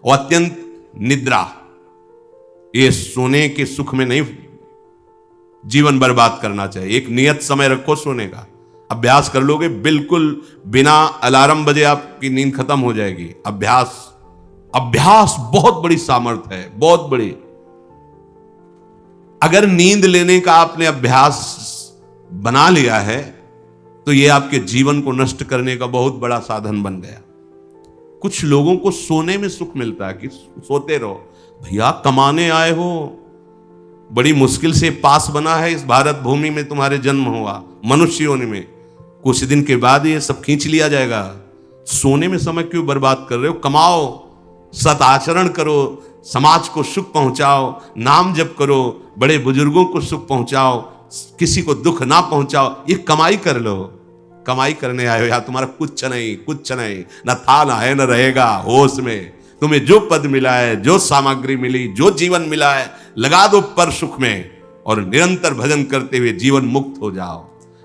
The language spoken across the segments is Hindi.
और अत्यंत निद्रा, ये सोने के सुख में नहीं जीवन बर्बाद करना चाहिए। एक नियत समय रखो सोने का, अभ्यास कर लोगे, बिल्कुल बिना अलार्म बजे आपकी नींद खत्म हो जाएगी। अभ्यास बहुत बड़ी सामर्थ्य है, बहुत बड़ी। अगर नींद लेने का आपने अभ्यास बना लिया है तो यह आपके जीवन को नष्ट करने का बहुत बड़ा साधन बन गया। कुछ लोगों को सोने में सुख मिलता है कि सोते रहो। भैया कमाने आए हो, बड़ी मुश्किल से पास बना है इस भारत भूमि में तुम्हारे जन्म हुआ, मनुष्य योनि में, कुछ दिन के बाद ये सब खींच लिया जाएगा। सोने में समय क्यों बर्बाद कर रहे हो? कमाओ, सत आचरण करो, समाज को सुख पहुंचाओ, नाम जप करो, बड़े बुजुर्गों को सुख पहुंचाओ, किसी को दुख ना पहुंचाओ। ये कमाई कर लो। कमाई करने आए हो या तुम्हारा कुछ नहीं, कुछ नहीं, न था ना है न रहेगा। होश में तुम्हें जो पद मिला है, जो सामग्री मिली, जो जीवन मिला है, लगा दो पर सुख में और निरंतर भजन करते हुए जीवन मुक्त हो जाओ।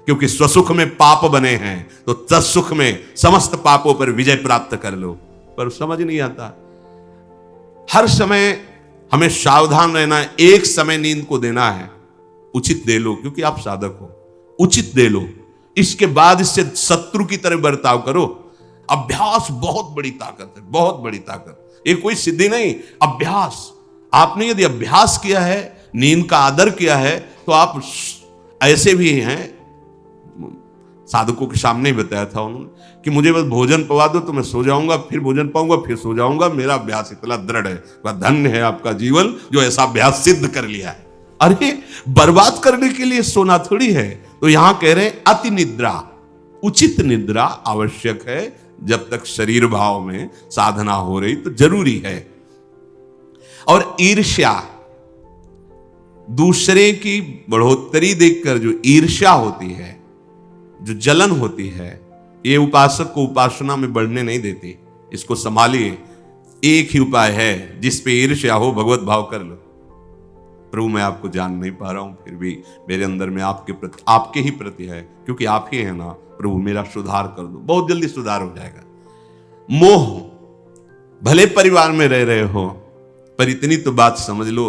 क्योंकि स्वसुख में पाप बने हैं तो तत्सुख में समस्त पापों पर विजय प्राप्त कर लो। पर समझ नहीं आता। हर समय हमें सावधान रहना है। एक समय नींद को देना है, उचित दे लो, क्योंकि आप साधक हो, उचित दे लो। इसके बाद इससे शत्रु की तरह बर्ताव करो। अभ्यास बहुत बड़ी ताकत है, बहुत बड़ी ताकत। ये कोई सिद्धि नहीं, अभ्यास। आपने यदि अभ्यास किया है, नींद का आदर किया है, तो आप ऐसे भी हैं। साधकों के सामने ही बताया था उन्होंने कि मुझे बस भोजन पवा दो तो मैं सो जाऊंगा, फिर भोजन पाऊंगा, फिर सो जाऊंगा। मेरा अभ्यास इतना दृढ़ है। वह धन्य है आपका जीवन जो ऐसा अभ्यास सिद्ध कर लिया है। अरे बर्बाद करने के लिए सोना थोड़ी है। तो यहां कह रहे हैं अति निद्रा, उचित निद्रा आवश्यक है। जब तक शरीर भाव में साधना हो रही तो जरूरी है। और ईर्ष्या, दूसरे की बढ़ोतरी देखकर जो ईर्ष्या होती है, जो जलन होती है, ये उपासक को उपासना में बढ़ने नहीं देती। इसको संभालिए। एक ही उपाय है, जिस पे ईर्ष्या हो भगवत भाव कर लो। प्रभु मैं आपको जान नहीं पा रहा हूं, फिर भी मेरे अंदर में आपके प्रति, आपके ही प्रति है, क्योंकि आप ही हैं ना। प्रभु मेरा सुधार कर दो। बहुत जल्दी सुधार हो जाएगा। मोह, भले परिवार में रह रहे हो, पर इतनी तो बात समझ लो,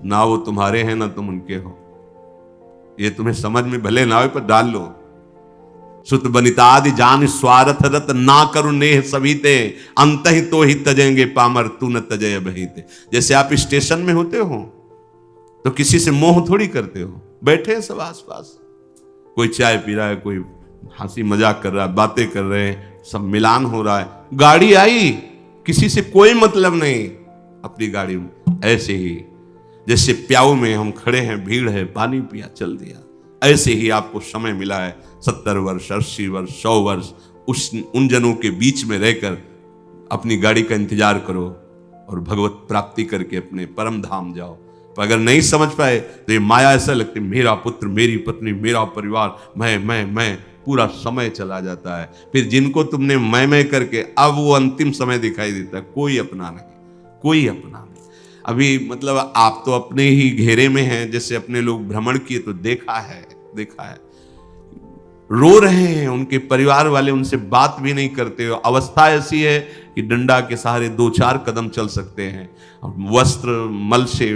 ना वो तुम्हारे हैं ना तुम उनके हो। ये तुम्हें समझ में भले ना हो, पर डाल लो। सुत बनितादि जान स्वार्थ रत ना करू नेह सभी ते, अंत ही तो ही तजेंगे पामर तू न तजय बहीते। जैसे आप स्टेशन में होते हो तो किसी से मोह थोड़ी करते हो। बैठे हैं सब आसपास, कोई चाय पी रहा है, कोई हंसी मजाक कर रहा है, बातें कर रहे हैं, सब मिलान हो रहा है। गाड़ी आई, किसी से कोई मतलब नहीं, अपनी गाड़ी में। ऐसे ही जैसे प्याऊ में हम खड़े हैं, भीड़ है, पानी पिया, चल दिया। ऐसे ही आपको समय मिला है 70 वर्ष, 80 वर्ष, 100 वर्ष, उन जनों के बीच में रहकर अपनी गाड़ी का इंतजार करो और भगवत प्राप्ति करके अपने परम धाम जाओ। पर अगर नहीं समझ पाए तो ये माया ऐसा लगती, मेरा पुत्र, मेरी पत्नी, मेरा परिवार, मैं, पूरा समय चला जाता है। फिर जिनको तुमने मैं करके अब वो अंतिम समय दिखाई देता है, कोई अपना नहीं, कोई अपना नहीं। अभी मतलब आप तो अपने ही घेरे में हैं। जैसे अपने लोग भ्रमण किए तो देखा है, रो रहे हैं, उनके परिवार वाले उनसे बात भी नहीं करते। अवस्था ऐसी है कि डंडा के सहारे 2-4 कदम चल सकते हैं। वस्त्र मल से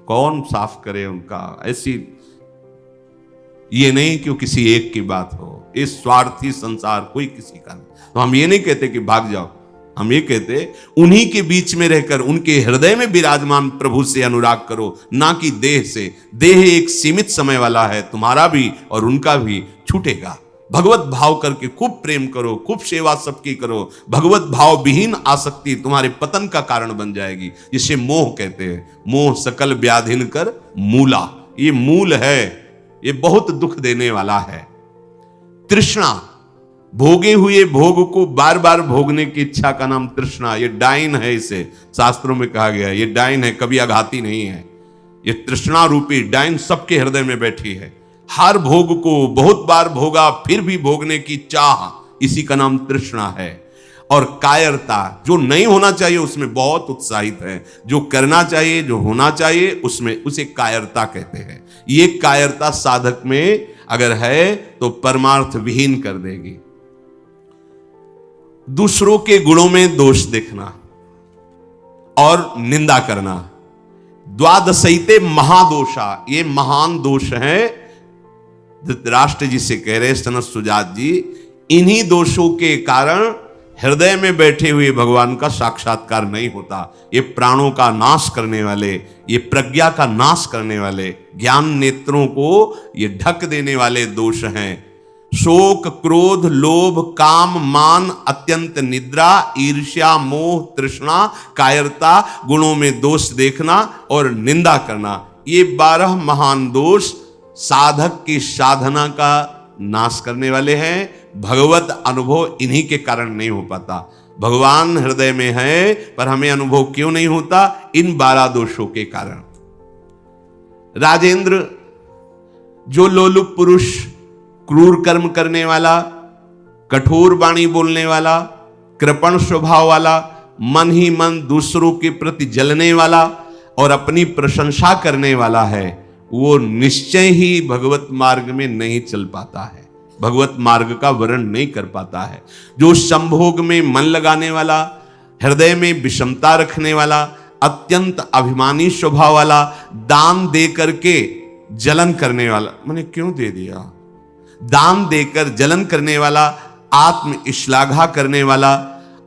कौन साफ करे उनका। ऐसी, ये नहीं कि वो किसी एक की बात हो। इस स्वार्थी संसार कोई किसी का नहीं। तो हम ये नहीं कहते कि भाग जाओ, हम ये कहते उन्हीं के बीच में रहकर उनके हृदय में विराजमान प्रभु से अनुराग करो, ना कि देह से। देह एक सीमित समय वाला है, तुम्हारा भी और उनका भी छूटेगा। भगवत भाव करके खूब प्रेम करो, खूब सेवा सबकी करो। भगवत भाव विहीन आसक्ति तुम्हारे पतन का कारण बन जाएगी, जिसे मोह कहते हैं। मोह सकल व्याधिन कर मूला, ये मूल है, ये बहुत दुख देने वाला है। तृष्णा, भोगे हुए भोग को बार बार भोगने की इच्छा का नाम तृष्णा। ये डाइन है, इसे शास्त्रों में कहा गया है, ये डाइन है, कभी आघाती नहीं है। ये तृष्णा रूपी डाइन सबके हृदय में बैठी है। हर भोग को बहुत बार भोगा फिर भी भोगने की चाह, इसी का नाम तृष्णा है। और कायरता, जो नहीं होना चाहिए उसमें बहुत उत्साहित है, जो करना चाहिए, जो होना चाहिए उसमें, उसे कायरता कहते हैं। ये कायरता साधक में अगर है तो परमार्थ विहीन कर देगी। दूसरों के गुणों में दोष देखना और निंदा करना। द्वादशैते महादोषा, ये महान दोष है। धृतराष्ट्र जी से कह रहे सनत सुजात जी, इन्हीं दोषों के कारण हृदय में बैठे हुए भगवान का साक्षात्कार नहीं होता। ये प्राणों का नाश करने वाले, ये प्रज्ञा का नाश करने वाले, ज्ञान नेत्रों को ये ढक देने वाले दोष हैं। शोक, क्रोध, लोभ, काम, मान, अत्यंत निद्रा, ईर्ष्या, मोह, तृष्णा, कायरता, गुणों में दोष देखना और निंदा करना, ये 12 महान दोष साधक की साधना का नाश करने वाले हैं। भगवत अनुभव इन्हीं के कारण नहीं हो पाता। भगवान हृदय में है पर हमें अनुभव क्यों नहीं होता? इन 12 दोषों के कारण। राजेंद्र, जो लोलुप पुरुष, क्रूर कर्म करने वाला, कठोर वाणी बोलने वाला, कृपण स्वभाव वाला, मन ही मन दूसरों के प्रति जलने वाला और अपनी प्रशंसा करने वाला है, वो निश्चय ही भगवत मार्ग में नहीं चल पाता है, भगवत मार्ग का वर्ण नहीं कर पाता है। जो संभोग में मन लगाने वाला, हृदय में विषमता रखने वाला, अत्यंत अभिमानी स्वभाव वाला, दान दे करके जलन करने वाला, मैंने क्यों दे दिया, दान देकर जलन करने वाला, आत्म श्लाघा करने वाला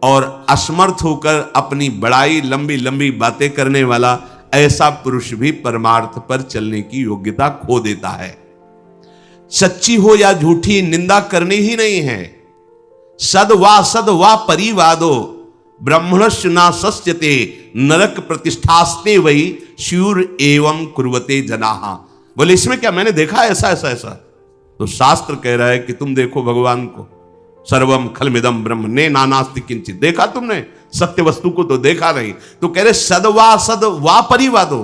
और असमर्थ होकर अपनी बड़ाई लंबी लंबी बातें करने वाला, ऐसा पुरुष भी परमार्थ पर चलने की योग्यता खो देता है। सच्ची हो या झूठी, निंदा करनी ही नहीं है। सद वा परिवादो ब्रह्मणस्य न सस्यते नरक प्रतिष्ठास्ते वही शूर एवं कुर्वते जनाहा। बोले इसमें क्या, मैंने देखा ऐसा ऐसा ऐसा। तो शास्त्र कह रहा है कि तुम देखो भगवान को, सर्वम खलमिदम ब्रह्म ने नानास्ति किंचित, देखा तुमने, सत्य वस्तु को तो देखा नहीं। तो कह रहे सद वा परिवादो,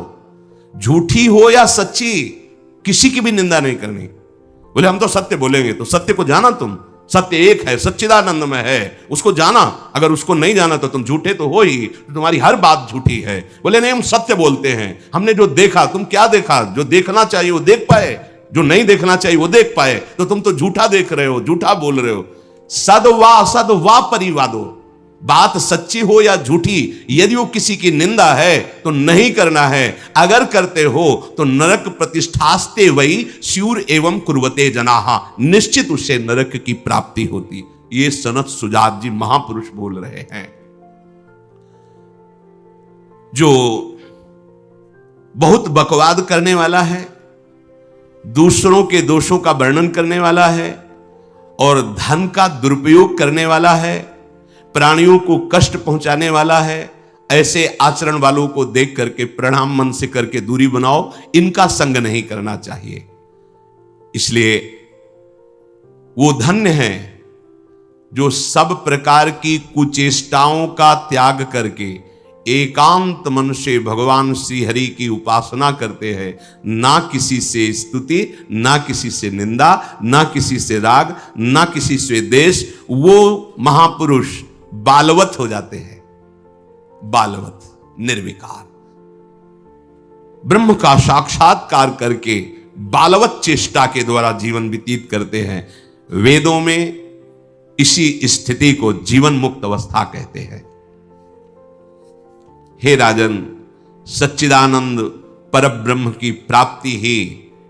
झूठी हो या सच्ची, किसी की भी निंदा नहीं करनी। बोले हम तो सत्य बोलेंगे, तो सत्य को जाना तुम, सत्य एक है, सच्चिदानंद में है, उसको जाना। अगर उसको नहीं जाना तो तुम झूठे तो हो ही, तो तुम्हारी हर बात झूठी है। बोले नहीं, हम सत्य बोलते हैं, हमने जो देखा। तुम क्या देखा? जो देखना चाहिए वो देख पाए, जो नहीं देखना चाहिए वो देख पाए, तो तुम तो झूठा देख रहे हो, झूठा बोल रहे हो। सद वा परिवादो, बात सच्ची हो या झूठी, यदि वो किसी की निंदा है तो नहीं करना है। अगर करते हो तो नरक प्रतिष्ठास्ते वही स्यूर एवं कुर्वते जनाहा, निश्चित उससे नरक की प्राप्ति होती। ये सनत सुजात जी महापुरुष बोल रहे हैं, जो बहुत बकवाद करने वाला है, दूसरों के दोषों का वर्णन करने वाला है और धन का दुरुपयोग करने वाला है, प्राणियों को कष्ट पहुंचाने वाला है। ऐसे आचरण वालों को देख करके प्रणाम मन से करके दूरी बनाओ, इनका संग नहीं करना चाहिए। इसलिए वो धन्य है जो सब प्रकार की कुचेष्टाओं का त्याग करके एकांत मन से भगवान श्री हरि की उपासना करते हैं। ना किसी से स्तुति, ना किसी से निंदा, ना किसी से राग, ना किसी से द्वेष। वो महापुरुष बालवत हो जाते हैं, बालवत, निर्विकार, ब्रह्म का साक्षात्कार करके बालवत चेष्टा के द्वारा जीवन व्यतीत करते हैं। वेदों में इसी स्थिति को जीवन मुक्त अवस्था कहते हैं। हे राजन, सच्चिदानंद परब्रह्म की प्राप्ति ही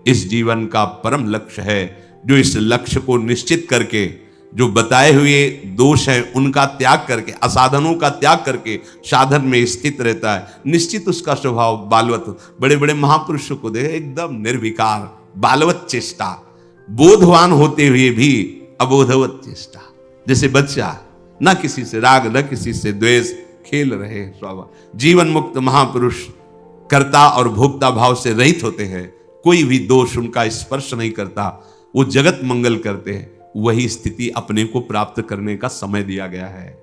इस जीवन का परम लक्ष्य है। जो इस लक्ष्य को निश्चित करके, जो बताए हुए दोष है उनका त्याग करके, असाधनों का त्याग करके साधन में स्थित रहता है, निश्चित उसका स्वभाव बालवत। बड़े बड़े महापुरुषों को देखे, एकदम निर्विकार, बालवत चेष्टा, बोधवान होते हुए भी अबोधवत चेष्टा। जैसे बच्चा, न किसी से राग, न किसी से द्वेष, खेल रहे स्वभाव। जीवन मुक्त महापुरुष कर्ता और भोक्ता भाव से रहित होते हैं, कोई भी दोष उनका स्पर्श नहीं करता, वो जगत मंगल करते हैं। वही स्थिति अपने को प्राप्त करने का समय दिया गया है।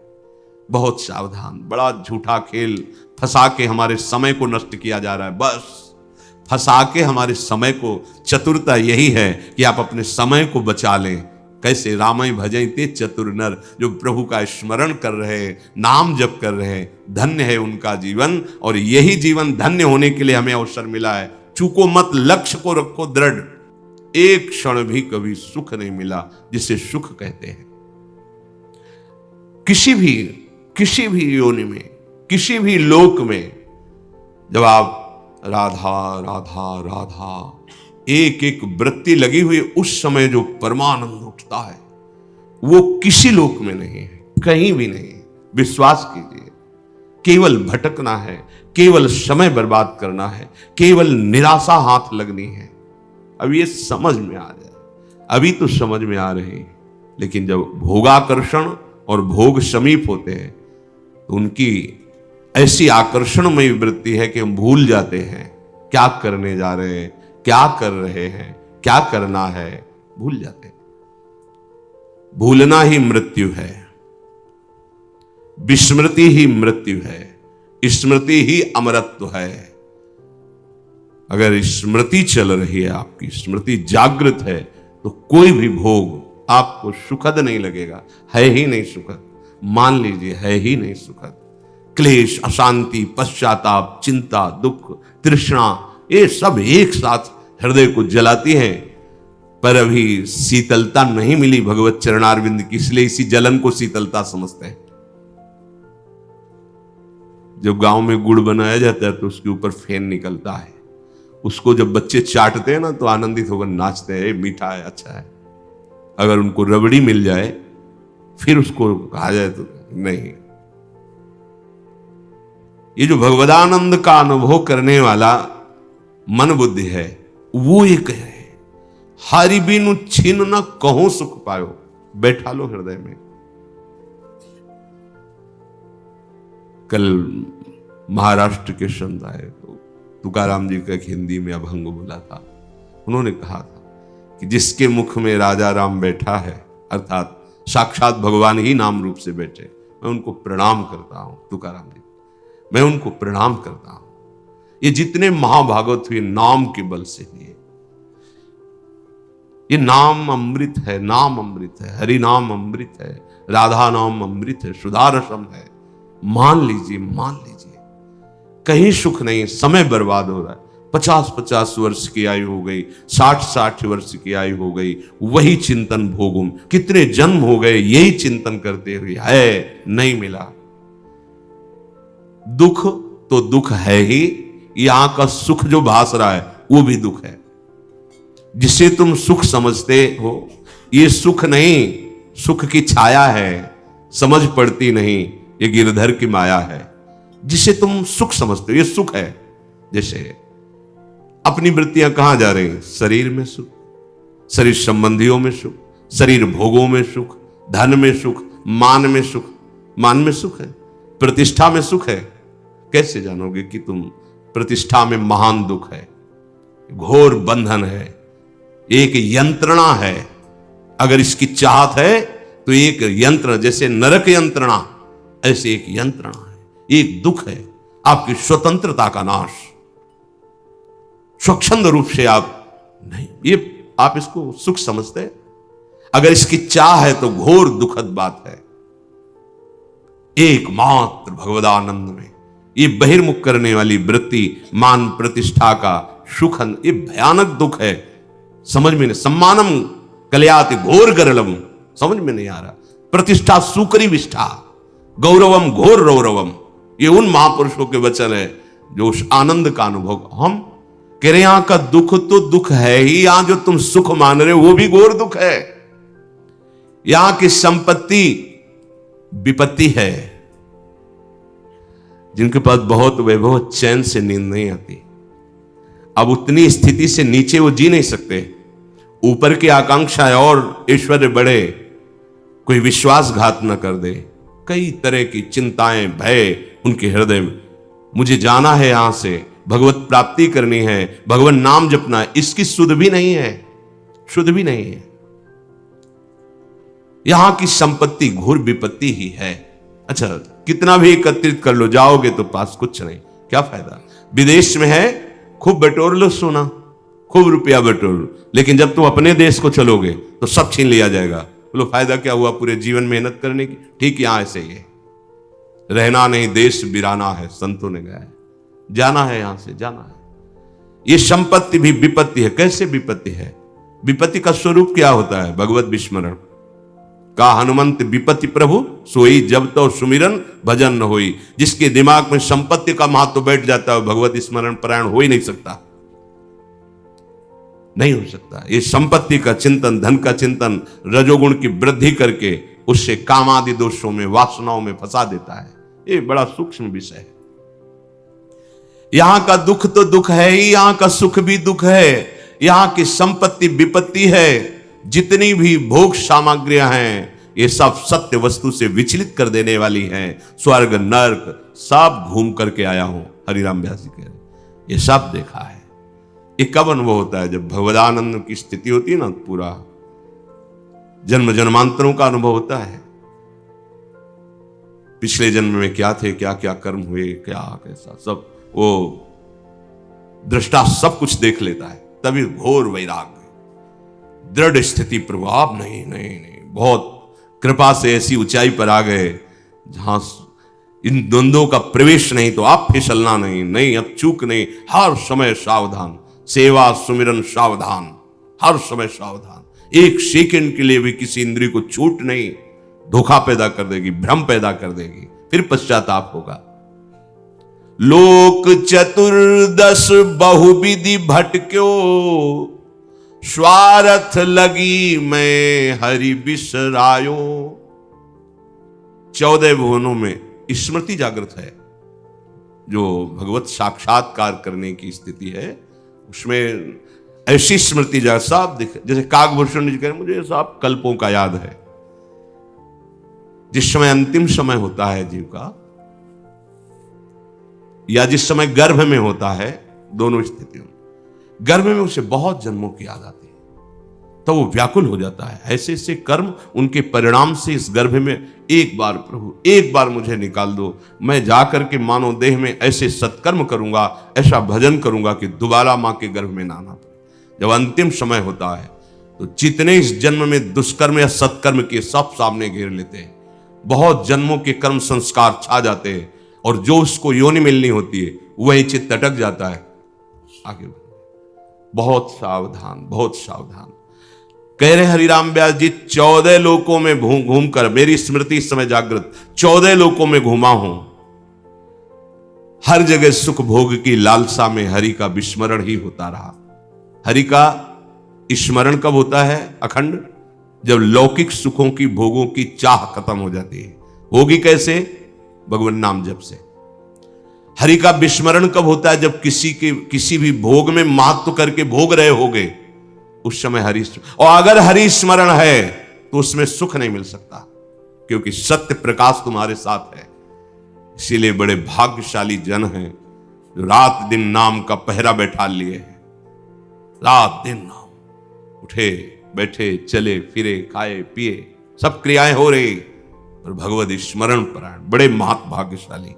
बहुत सावधान, बड़ा झूठा खेल फंसा के हमारे समय को नष्ट किया जा रहा है। बस फंसा के हमारे समय को, चतुरता यही है कि आप अपने समय को बचा लें। कैसे? रामय भजते चतुर नर, जो प्रभु का स्मरण कर रहे हैं, नाम जप कर रहे हैं, धन्य है उनका जीवन। और यही जीवन धन्य होने के लिए हमें अवसर मिला है। चूको मत, लक्ष्य को रखो दृढ़। एक क्षण भी कभी सुख नहीं मिला जिसे सुख कहते हैं। किसी भी योनि में, किसी भी लोक में जब आप राधा राधा राधा एक एक वृत्ति लगी हुई, उस समय जो परमानंद उठता है वो किसी लोक में नहीं है, कहीं भी नहीं है। विश्वास कीजिए, केवल भटकना है, केवल समय बर्बाद करना है, केवल निराशा हाथ लगनी है। अब ये समझ में आ जाए, अभी तो समझ में आ रही है, लेकिन जब भोगाकर्षण और भोग समीप होते हैं तो उनकी ऐसी आकर्षणमयी वृत्ति है कि हम भूल जाते हैं क्या करने जा रहे हैं, क्या कर रहे हैं, क्या करना है, भूल जाते हैं। भूलना ही मृत्यु है, विस्मृति ही मृत्यु है, स्मृति ही अमरत्व है। अगर स्मृति चल रही है, आपकी स्मृति जागृत है, तो कोई भी भोग आपको सुखद नहीं लगेगा, है ही नहीं सुखद। मान लीजिए है ही नहीं सुखद। क्लेश, अशांति, पश्चाताप, चिंता, दुख, तृष्णा, ये सब एक साथ हृदय को जलाती हैं, पर अभी शीतलता नहीं मिली भगवत चरणारविंद की, इसलिए इसी जलन को शीतलता समझते हैं। जब गांव में गुड़ बनाया जाता है तो उसके ऊपर फेन निकलता है, उसको जब बच्चे चाटते हैं ना तो आनंदित होकर नाचते हैं, मीठा है, अच्छा है। अगर उनको रबड़ी मिल जाए फिर उसको कहा जाए तो नहीं। ये जो भगवदानंद का अनुभव करने वाला मन बुद्धि है वो एक है। हारी बिनु छीन न कहो सुख पायो, बैठा लो हृदय में। कल महाराष्ट्र के संत आए तो तुकाराम जी का एक हिंदी में अभंग बोला था। उन्होंने कहा था कि जिसके मुख में राजा राम बैठा है, अर्थात साक्षात भगवान ही नाम रूप से बैठे, मैं उनको प्रणाम करता हूं। तुकाराम जी, मैं उनको प्रणाम करता हूं। ये जितने महाभागवत हुए नाम के बल से हुए। ये नाम अमृत है, नाम अमृत है, हरि नाम अमृत है, राधा नाम अमृत है, सुधारसम है। मान लीजिए, मान लीजिए, कहीं सुख नहीं, समय बर्बाद हो रहा है। 50-50 वर्ष की आयु हो गई, 60-60 वर्ष की आयु हो गई, वही चिंतन भोगुम। कितने जन्म हो गए यही चिंतन करते हुए, है नहीं मिला। दुख तो दुख है ही, यहां का सुख जो भास रहा है वो भी दुख है। जिसे तुम सुख समझते हो ये सुख नहीं, सुख की छाया है, समझ पड़ती नहीं, ये गिरधर की माया है। जिसे तुम सुख समझते हो ये सुख है। जैसे अपनी वृत्तियां कहां जा रही हैं? शरीर में सुख, शरीर संबंधियों में सुख, शरीर भोगों में सुख, धन में सुख, मान में सुख। मान में सुख है, प्रतिष्ठा में सुख है। कैसे जानोगे कि तुम प्रतिष्ठा में महान दुख है, घोर बंधन है, एक यंत्रणा है। अगर इसकी चाहत है तो एक यंत्र, जैसे नरक यंत्रणा, ऐसे एक यंत्रणा है, एक दुख है, आपकी स्वतंत्रता का नाश। स्वच्छंद रूप से आप नहीं, ये आप इसको सुख समझते हैं। अगर इसकी चाह है तो घोर दुखद बात है। एकमात्र भगवदानंद में ये बहिर्मुख करने वाली वृत्ति, मान प्रतिष्ठा का सुख, ये भयानक दुख है। समझ में नहीं। सम्मानम कलयाति घोर गरलम, समझ में नहीं आ रहा। प्रतिष्ठा सुकरी विष्ठा, गौरवम घोर रौरवम, ये उन महापुरुषों के वचन है जो उस आनंद का अनुभव। हम कह रहे यहां का दुख तो दुख है ही, यहां जो तुम सुख मान रहे हो वो भी घोर दुख है। यहां की संपत्ति विपत्ति है। जिनके पास बहुत वैभव, चैन से नींद नहीं आती। अब उतनी स्थिति से नीचे वो जी नहीं सकते। ऊपर की आकांक्षा है और ऐश्वर्य बढ़े, कोई विश्वासघात न कर दे। कई तरह की चिंताएं, भय उनके हृदय में। मुझे जाना है यहां से, भगवत प्राप्ति करनी है, भगवान नाम जपना है, इसकी सुध भी नहीं है, शुद्ध भी नहीं है। यहां की संपत्ति घोर विपत्ति ही है। अच्छा, कितना भी एकत्रित कर लो, जाओगे तो पास कुछ नहीं, क्या फायदा। विदेश में है, खूब बटोर लो सोना, खूब रुपया बटोर लो, लेकिन जब तुम अपने देश को चलोगे तो सब छीन लिया जाएगा। बोलो फायदा क्या हुआ पूरे जीवन मेहनत करने की। ठीक यहां ऐसे ही है, रहना नहीं देश बिराना है, संतों ने गाया। जाना है यहां से, जाना है। ये संपत्ति भी विपत्ति है। कैसे विपत्ति है? विपत्ति का स्वरूप क्या होता है? भगवत विस्मरण। का हनुमंत विपत्ति प्रभु सोई, जब तो सुमिरन भजन न होई। जिसके दिमाग में संपत्ति का महत्व बैठ जाता है भगवत स्मरण परायण हो ही नहीं सकता, नहीं हो सकता। ये संपत्ति का चिंतन, धन का चिंतन रजोगुण की वृद्धि करके उससे काम आदि दोषों में, वासनाओं में फंसा देता है। ये बड़ा सूक्ष्म विषय है। यहां का दुख तो दुख है ही, यहां का सुख भी दुख है। यहां की संपत्ति विपत्ति है। जितनी भी भोग सामग्रियां हैं ये सब सत्य वस्तु से विचलित कर देने वाली हैं। स्वर्ग नर्क सब घूम करके आया हूं, हरिराम व्यास जी कह रहे, ये सब देखा है। ये कब अनुभव होता है? जब भगवदानंद की स्थिति होती है ना, पूरा जन्म जन्मांतरों का अनुभव होता है। पिछले जन्म में क्या थे, क्या क्या कर्म हुए, क्या कैसा, सब वो दृष्टा सब कुछ देख लेता है। तभी घोर वैराग्य, दृढ़ स्थिति, प्रभाव नहीं नहीं नहीं, बहुत कृपा से ऐसी ऊंचाई पर आ गए जहां इन द्वंद्वों का प्रवेश नहीं, तो आप फिसलना नहीं, नहीं अब चूक नहीं, हर समय सावधान, सेवा सुमिरन सावधान, हर समय सावधान। एक सेकंड के लिए भी किसी इंद्रिय को छूट नहीं, धोखा पैदा कर देगी, भ्रम पैदा कर देगी, फिर पश्चाताप होगा। लोक चतुर्दश बहुविधि भटक्यो, स्वार्थ लगी मैं हरि बिसरायो। 14 भुवनों में स्मृति जागृत है, जो भगवत साक्षात्कार करने की स्थिति है, उसमें ऐसी स्मृति सब दिखे। जैसे काकभूषण जी कह रहे, मुझे सब कल्पों का याद है। जिस समय अंतिम समय होता है जीव का, या जिस समय गर्भ में होता है, दोनों स्थितियों में, गर्भ में उसे बहुत जन्मों की याद आती है, तो वो व्याकुल हो जाता है। ऐसे ऐसे कर्म उनके परिणाम से इस गर्भ में, एक बार प्रभु, एक बार मुझे निकाल दो, मैं जाकर के मानव देह में ऐसे सत्कर्म करूंगा, ऐसा भजन करूंगा कि दोबारा मां के गर्भ में ना आना पड़े। जब अंतिम समय होता है तो जितने इस जन्म में दुष्कर्म या सत्कर्म के सब सामने घेर लेते हैं। बहुत जन्मों के कर्म संस्कार छा जाते हैं, और जो उसको योनि मिलनी होती है वही चित्त अटक जाता है। आगे बहुत सावधान, बहुत सावधान। कह रहे हरिराम व्यास जी, 14 लोकों में घूम कर, मेरी स्मृति इस समय जागृत, 14 लोकों में घूमा हूं, हर जगह सुख भोग की लालसा में हरि का विस्मरण ही होता रहा। हरि का स्मरण कब होता है अखंड? जब लौकिक सुखों की, भोगों की चाह खत्म हो जाती है। होगी कैसे? भगवान नाम जप से। हरि का विस्मरण कब होता है? जब किसी भी भोग में महत्व करके भोग रहे होगे, उस समय हरि, और अगर हरि स्मरण है तो उसमें सुख नहीं मिल सकता, क्योंकि सत्य प्रकाश तुम्हारे साथ है। इसीलिए बड़े भाग्यशाली जन हैं जो रात दिन नाम का पहरा बैठा लिए हैं। रात दिन नाम, उठे बैठे, चले फिरे, खाए पिए, सब क्रियाएं हो रही, और भगवत स्मरण परायण, बड़े महत भाग्यशाली।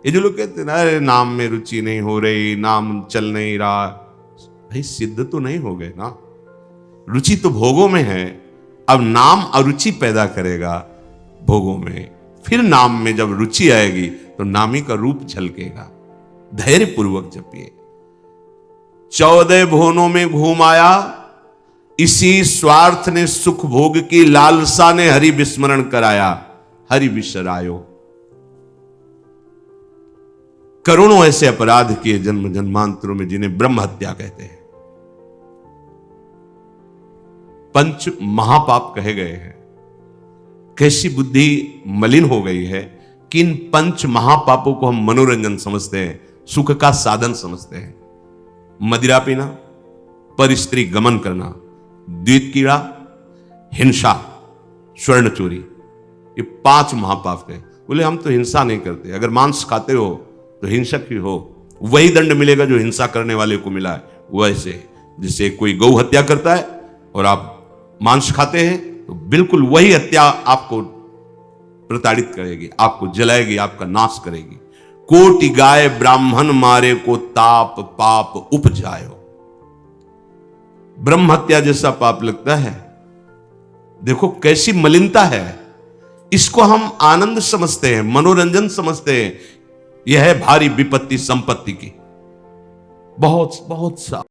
ये जो लोग कहते हैं ना, अरे नाम में रुचि नहीं हो रही, नाम चल नहीं रहा, भाई सिद्ध तो नहीं हो गए ना। रुचि तो भोगों में है, अब नाम अरुचि पैदा करेगा भोगों में, फिर नाम में जब रुचि आएगी तो नामी का रूप झलकेगा। धैर्य पूर्वक जपिए। 14 भुवनों में घूम आया, इसी स्वार्थ ने, सुख भोग की लालसा ने हरि विस्मरण कराया, हरि बिसरायो। करोड़ों ऐसे अपराध किए जन्म जन्मांतरों में, जिन्हें ब्रह्म हत्या कहते हैं, पंच महापाप कहे गए हैं। कैसी बुद्धि मलिन हो गई है कि इन पंच महापापों को हम मनोरंजन समझते हैं, सुख का साधन समझते हैं। मदिरा पीना, पर स्त्री गमन करना, द्वित कीड़ा, हिंसा, स्वर्ण चोरी, ये 5 महापाप है। बोले हम तो हिंसा नहीं करते। अगर मांस खाते हो तो हिंसक ही हो, वही दंड मिलेगा जो हिंसा करने वाले को मिला है। वैसे जैसे कोई गौ हत्या करता है और आप मांस खाते हैं, तो बिल्कुल वही हत्या आपको प्रताड़ित करेगी, आपको जलाएगी, आपका नाश करेगी। कोटि गाय ब्राह्मण मारे को ताप पाप उपजायो। ब्रह्म हत्या जैसा पाप लगता है। देखो कैसी मलिनता है। इसको हम आनंद समझते हैं, मनोरंजन समझते हैं। यह है भारी विपत्ति संपत्ति की। बहुत बहुत सा